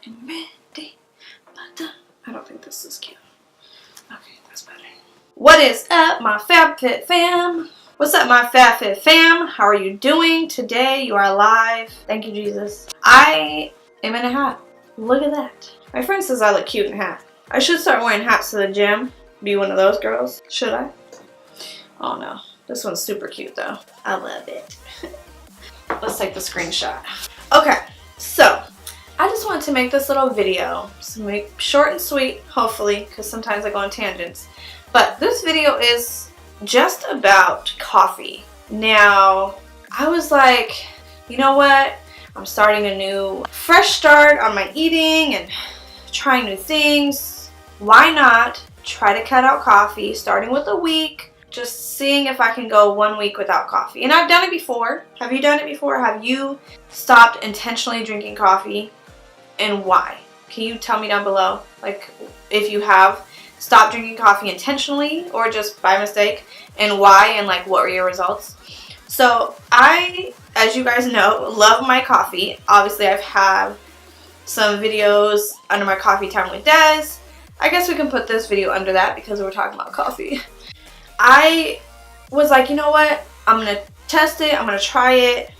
I'm ready. I don't think this is cute. Okay, that's better. What is up, my fabfitfam? What's up, my fabfitfam? How are you doing today? You are alive. Thank you, Jesus. I am in a hat. Look at that. My friend says I look cute in a hat. I should start wearing hats to the gym. Be one of those girls. Should I? Oh no. This one's super cute though. I love it. Let's take the screenshot. Okay, so I just wanted to make this little video. So make short and sweet, hopefully, because sometimes I go on tangents. But this video is just about coffee. Now, I was like, you know what? I'm starting a new fresh start on my eating and trying new things. Why not try to cut out coffee, starting with a week? Just seeing if I can go 1 week without coffee. And I've done it before. Have you done it before? Have you stopped intentionally drinking coffee? And why? Can you tell me down below? Like, if you have stopped drinking coffee intentionally or just by mistake, and why, and like what were your results? So I, as you guys know, love my coffee. Obviously I've had some videos under my coffee time with Des. I guess we can put this video under that because we're talking about coffee. I was like, you know what? I'm going to test it. I'm going to try it.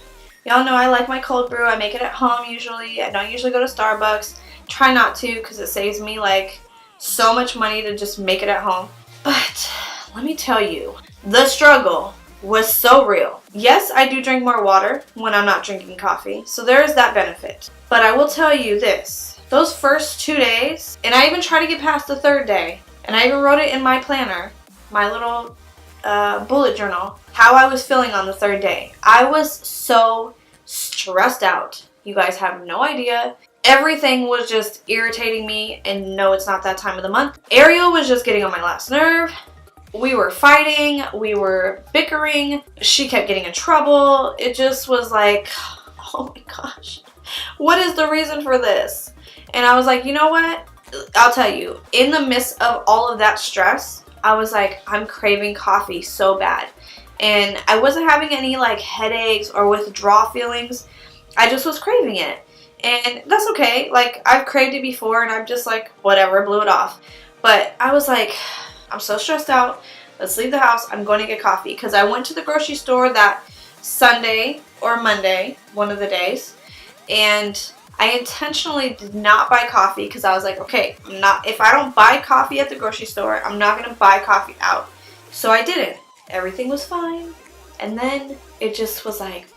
Y'all know I like my cold brew. I make it at home usually. I don't usually go to Starbucks. Try not to because it saves me like so much money to just make it at home. But let me tell you, the struggle was so real. Yes, I do drink more water when I'm not drinking coffee. So there is that benefit. But I will tell you this. Those first 2 days, and I even tried to get past the third day, and I even wrote it in my planner, my little bullet journal, how I was feeling on the third day. I was so stressed out. You guys have no idea. Everything was just irritating me, and no, it's not that time of the month. Ariel was just getting on my last nerve. We were fighting. We were bickering. She kept getting in trouble. It just was like, oh my gosh. What is the reason for this? And I was like, you know what? I'll tell you, in the midst of all of that stress, I was like, I'm craving coffee so bad. And I wasn't having any like headaches or withdrawal feelings. I just was craving it. And that's okay. Like, I've craved it before and I'm just like, whatever, blew it off. But I was like, I'm so stressed out. Let's leave the house. I'm going to get coffee. Because I went to the grocery store that Sunday or Monday, one of the days. And I intentionally did not buy coffee because I was like, okay, if I don't buy coffee at the grocery store, I'm not going to buy coffee out. So I didn't. Everything was fine. And then it just was like,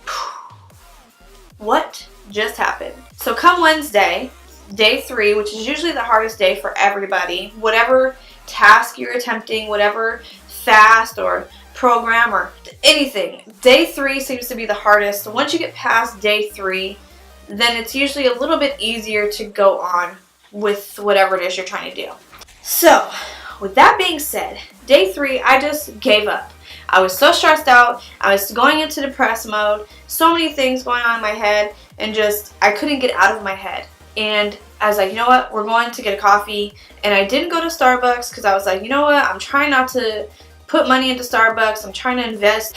what just happened? So come Wednesday, day 3, which is usually the hardest day for everybody, whatever task you're attempting, whatever fast or program or anything, day 3 seems to be the hardest. So once you get past day 3, then it's usually a little bit easier to go on with whatever it is you're trying to do. So, with that being said, day 3, I just gave up. I was so stressed out. I was going into depressed mode. So many things going on in my head, and just, I couldn't get out of my head. And I was like, you know what? We're going to get a coffee. And I didn't go to Starbucks because I was like, you know what? I'm trying not to put money into Starbucks. I'm trying to invest.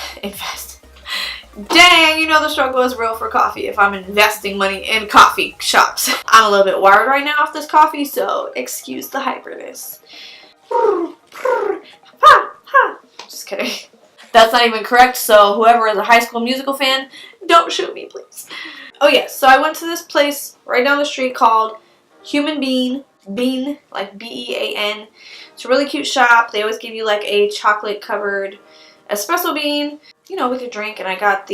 Dang, you know the struggle is real for coffee if I'm investing money in coffee shops. I'm a little bit wired right now off this coffee, so excuse the hyperness. Just kidding. That's not even correct, so whoever is a High School Musical fan, don't shoot me, please. Oh yes, so I went to this place right down the street called Human Bean, like B-E-A-N. It's a really cute shop. They always give you like a chocolate covered espresso bean, you know, with your drink. And I got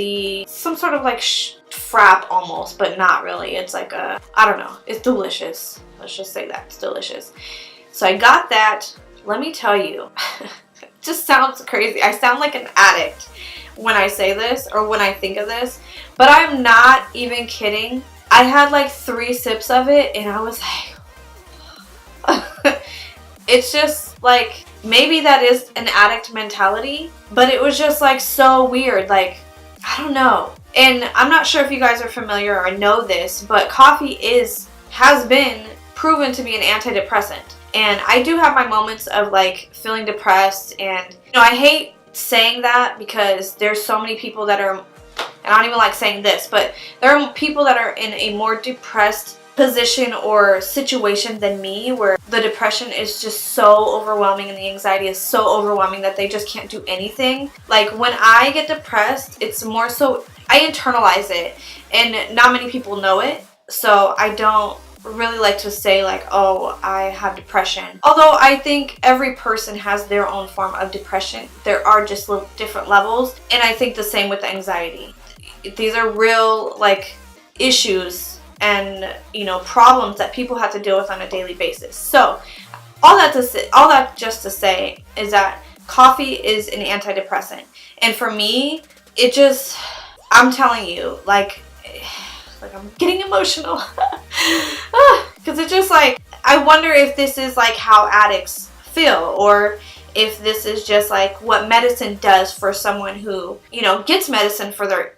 some sort of like frap almost, but not really. It's like I don't know. It's delicious. Let's just say that. It's delicious. So I got that. Let me tell you, it just sounds crazy. I sound like an addict when I say this or when I think of this, but I'm not even kidding. I had like 3 sips of it and I was like, it's just like, maybe that is an addict mentality, but it was just like so weird. Like, I don't know. And I'm not sure if you guys are familiar or know this, but coffee has been proven to be an antidepressant. And I do have my moments of like feeling depressed, and you know, I hate saying that because there's so many people that are, and I don't even like saying this, but there are people that are in a more depressed position or situation than me where the depression is just so overwhelming and the anxiety is so overwhelming that they just can't do anything. Like when I get depressed, it's more so I internalize it, and not many people know it, so I don't really like to say like, oh, I have depression. Although I think every person has their own form of depression. There are just different levels, and I think the same with anxiety. These are real like issues and, you know, problems that people have to deal with on a daily basis. So all that just to say is that coffee is an antidepressant, and for me, it just, I'm telling you, like I'm getting emotional because it's just like, I wonder if this is like how addicts feel, or if this is just like what medicine does for someone who, you know, gets medicine for their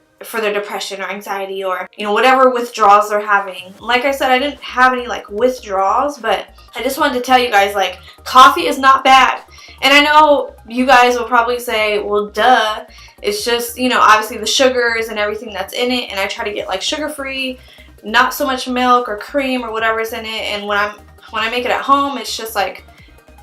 depression or anxiety, or, you know, whatever withdrawals they're having. Like I said, I didn't have any like withdrawals, but I just wanted to tell you guys, like, coffee is not bad. And I know you guys will probably say, well, duh, it's just, you know, obviously the sugars and everything that's in it, and I try to get like sugar-free, not so much milk or cream or whatever's in it. And when I make it at home, it's just like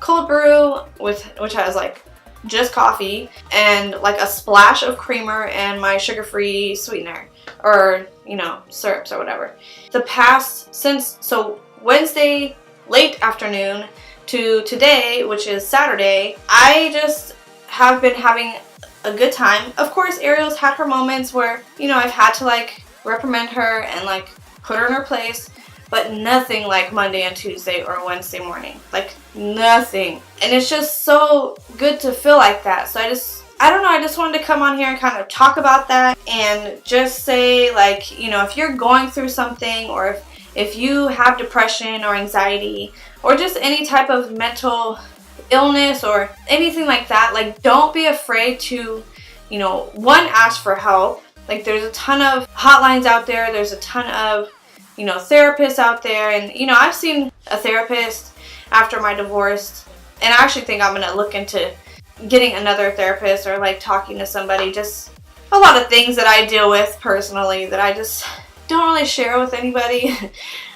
cold brew which has like just coffee and like a splash of creamer and my sugar-free sweetener, or, you know, syrups or whatever. So Wednesday late afternoon to today, which is Saturday, I just have been having a good time. Of course, Ariel's had her moments where, you know, I've had to like reprimand her and like put her in her place, but nothing like Monday and Tuesday or Wednesday morning. Like nothing. And it's just so good to feel like that. So I don't know, I just wanted to come on here and kind of talk about that and just say, like, you know, if you're going through something, or if you have depression or anxiety or just any type of mental illness or anything like that, like, don't be afraid to, you know, one, ask for help. Like, there's a ton of hotlines out there. There's a ton of, you know, therapists out there. And, you know, I've seen a therapist after my divorce, and I actually think I'm going to look into getting another therapist, or like talking to somebody. Just a lot of things that I deal with personally that I just don't really share with anybody. I'm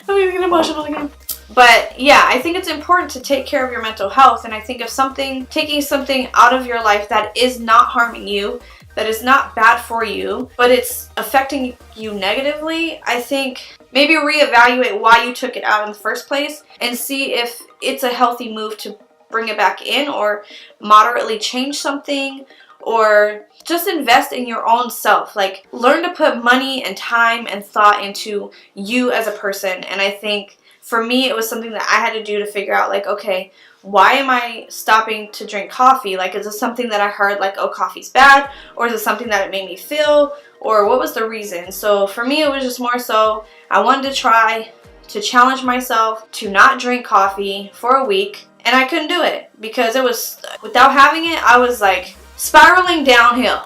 gonna get emotional again. But yeah, I think it's important to take care of your mental health, and I think if taking something out of your life that is not harming you, that is not bad for you, but it's affecting you negatively, I think maybe reevaluate why you took it out in the first place and see if it's a healthy move to bring it back in, or moderately change something, or just invest in your own self. Like, learn to put money and time and thought into you as a person. And I think for me, it was something that I had to do to figure out, like, okay, why am I stopping to drink coffee? Like, is this something that I heard, like, oh, coffee's bad? Or is it something that it made me feel? Or what was the reason? So for me, it was just more so I wanted to try to challenge myself to not drink coffee for a week. And I couldn't do it because it was, without having it, I was like spiraling downhill.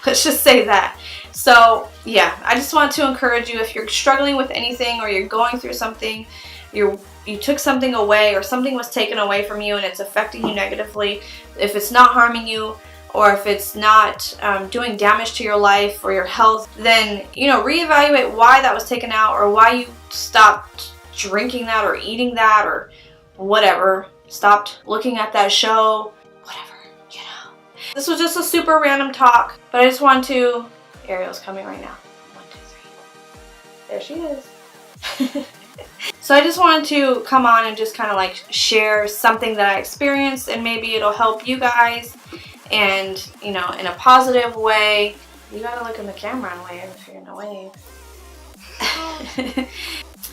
Let's just say that. So yeah, I just want to encourage you, if you're struggling with anything, or you're going through something, you took something away, or something was taken away from you and it's affecting you negatively, if it's not harming you, or if it's not doing damage to your life or your health, then, you know, reevaluate why that was taken out, or why you stopped drinking that or eating that or whatever, stopped looking at that show, whatever, you know. This was just a super random talk, but I just want to, Ariel's coming right now. 1, 2, 3. There she is. So I just wanted to come on and just kind of like share something that I experienced, and maybe it'll help you guys, and, you know, in a positive way. You gotta look in the camera and wave if you're gonna wave.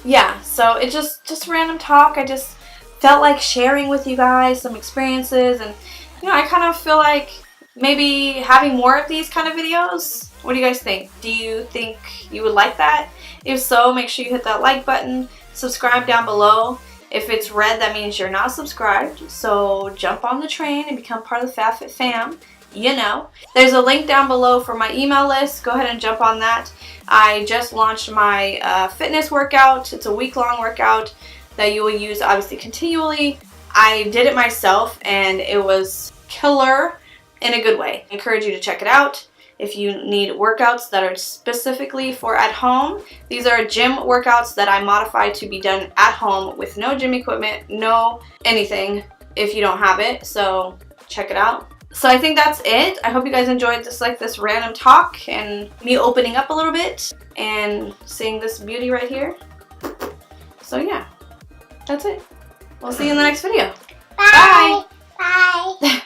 Yeah, so it's just random talk. I just felt like sharing with you guys some experiences, and, you know, I kind of feel like maybe having more of these kind of videos. What do you guys think? Do you think you would like that? If so, make sure you hit that like button, subscribe down below. If it's red, that means you're not subscribed, so jump on the train and become part of the fabfitfam. You know, there's a link down below for my email list. Go ahead and jump on that. I just launched my fitness workout. It's a week-long workout that you will use obviously continually. I did it myself and it was killer in a good way. I encourage you to check it out. If you need workouts that are specifically for at home, these are gym workouts that I modify to be done at home with no gym equipment, no anything if you don't have it. So check it out. So I think that's it. I hope you guys enjoyed this random talk and me opening up a little bit and seeing this beauty right here. So yeah, that's it. We'll see you in the next video. Bye. Bye.